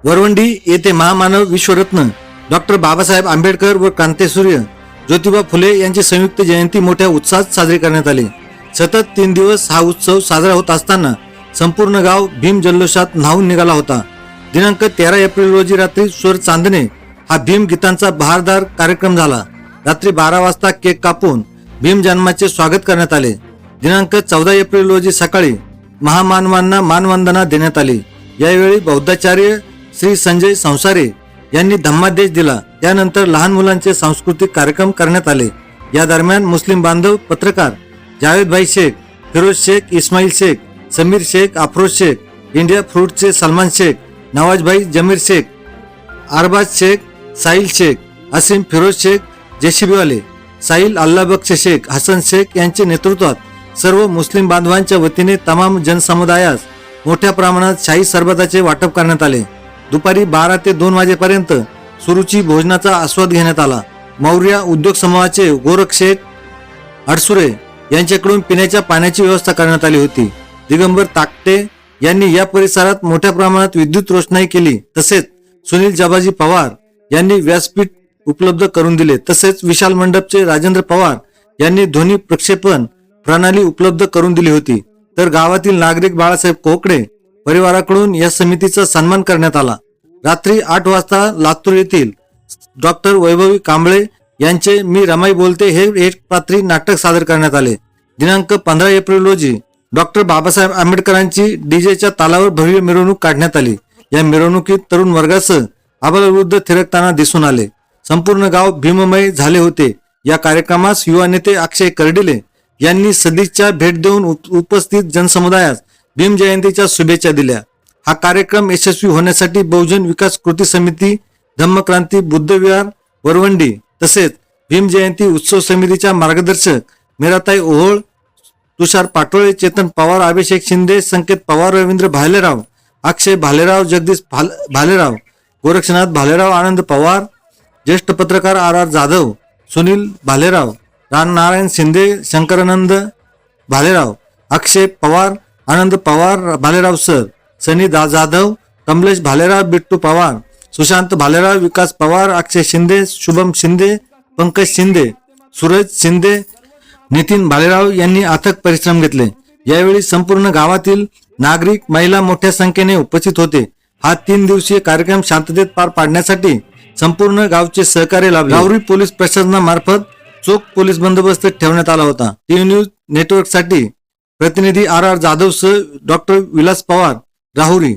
वरवंडी येथे महामानव विश्वरत्न डॉक्टर बाबासाहेब आंबेडकर व क्रांतिसूर्य ज्योतिबा फुले यांची संयुक्त जयंती मोठ्या उत्साहात साजरी करण्यात आली। सतत 3 दिवस हा उत्सव साजरा होत असताना संपूर्ण गाव भीम जल्लोषात न्हावून निघाला होता। दिनांक 13 एप्रिल रोजी रात्री स्वर चांदणे हा भीम गीतांचा बहारदार कार्यक्रम झाला। रात्री 12 वाजता केक कापून भीम जन्माचे स्वागत करण्यात आले। दिनांक 14 एप्रिल रोजी सकाळी महामानवांना मानवंदना देण्यात आली। यावेळी बौद्धाचार्य श्री संजय संसारे यांनी धम्मादेश दिला। त्यानंतर लहान मुलांचे सांस्कृतिक कार्यक्रम करण्यात आले। या दरम्यान मुस्लिम बांधव पत्रकार जावेदभाई शेख, फिरोज शेख, इस्माईल शेख, समीर शेख, अफरोज शेख, इंडिया फ्रूटचे सलमान शेख, नवाजभाई जमीर शेख, अरबाज शेख, साहिल शेख, असीम फिरोज शेख, जेसीबीवाले, साहिल अल्लाबख्श शेख, हसन शेख यांच्या नेतृत्वात सर्व मुस्लिम बांधवांच्या वतीने तमाम जनसमुदायास मोठ्या प्रमाणात शाही सरबताचे वाटप करण्यात आले। दुपारी 12 ते 2 वाजेपर्यंत सुरुची भोजनाचा आस्वाद घेण्यात आला। मौर्या उद्योग समूहाचे गोरख शेख अडसुरे यांच्याकडून पिण्याच्या पाण्याची व्यवस्था करण्यात आली होती। दिगंबर ताकटे यांनी या परिसरात मोठ्या प्रमाणात विद्युत रोषणाई केली। तसेच सुनील जबाजी पवार यांनी व्यासपीठ उपलब्ध करून दिले। तसेच विशाल मंडपचे राजेंद्र पवार यांनी ध्वनी प्रक्षेपण प्रणाली उपलब्ध करून दिली होती। तर गावातील नागरिक बाळासाहेब कोकडे परिवाराकडून या समितीचा सन्मान करण्यात आला। रात्री 8 वाजता लातूर येथील डॉक्टर वैभवी कांबळे यांचे मी रमाई बोलते हे एक पात्री नाटक सादर करण्यात आले। दिनांक 15 एप्रिल रोजी डॉक्टर बाबासाहेब आंबेडकरांची डीजेच्या तालावर भव्य मिरवणूक काढण्यात आली। या मिरवणुकीत तरुण वर्गासह आबालवृद्ध थिरकताना दिसून आले। संपूर्ण गाव भीममय झाले होते। या कार्यक्रमास युवा नेते अक्षय कर्डिले यांनी सदिच्छा भेट देऊन उपस्थित जनसमुदायास भीम जयंतीच्या शुभेच्छा दिल्या। हा कार्यक्रम यशस्वी होण्यासाठी बहुजन विकास कृती समिती, धम्मक्रांती बुद्धविहार वरवंडी तसेच भीम जयंती उत्सव समितीच्या मार्गदर्शक मीराताई ओहोळ, तुषार पाटोळे, चेतन पवार, अभिषेक शिंदे, संकेत पवार, रवींद्र भालेराव, अक्षय भालेराव, जगदीश भालेराव, गोरक्षनाथ भालेराव, आनंद पवार, ज्येष्ठ पत्रकार RR जाधव, सुनील भालेराव, नारायण शिंदे, शंकरानंद भालेराव, अक्षय पवार, आनंद पवार, भालेराव सर, सनी जाधव, कमलेश भालेराव, बिट्टू पवार, सुशांत भालेराव, विकास पवार, अक्षय शिंदे, शुभम शिंदे, पंकज शिंदे, सूरज शिंदे, नितीन भालेराव यांनी अथक परिश्रम घेतले। यावेळी संपूर्ण गावातील नागरिक, महिला मोठ्या संख्येने उपस्थित होते। हा 3 दिवसीय कार्यक्रम शांततेत पार पाडण्यासाठी संपूर्ण गावचे सहकार्य लाभले। राहुरी पोलीस प्रशासनामार्फत चोख पोलीस बंदोबस्त ठेवण्यात आला होता। टीव्ही न्यूज नेटवर्कसाठी प्रतिनिधी RR जाधव सह डॉक्टर विलास पवार, राहुरी।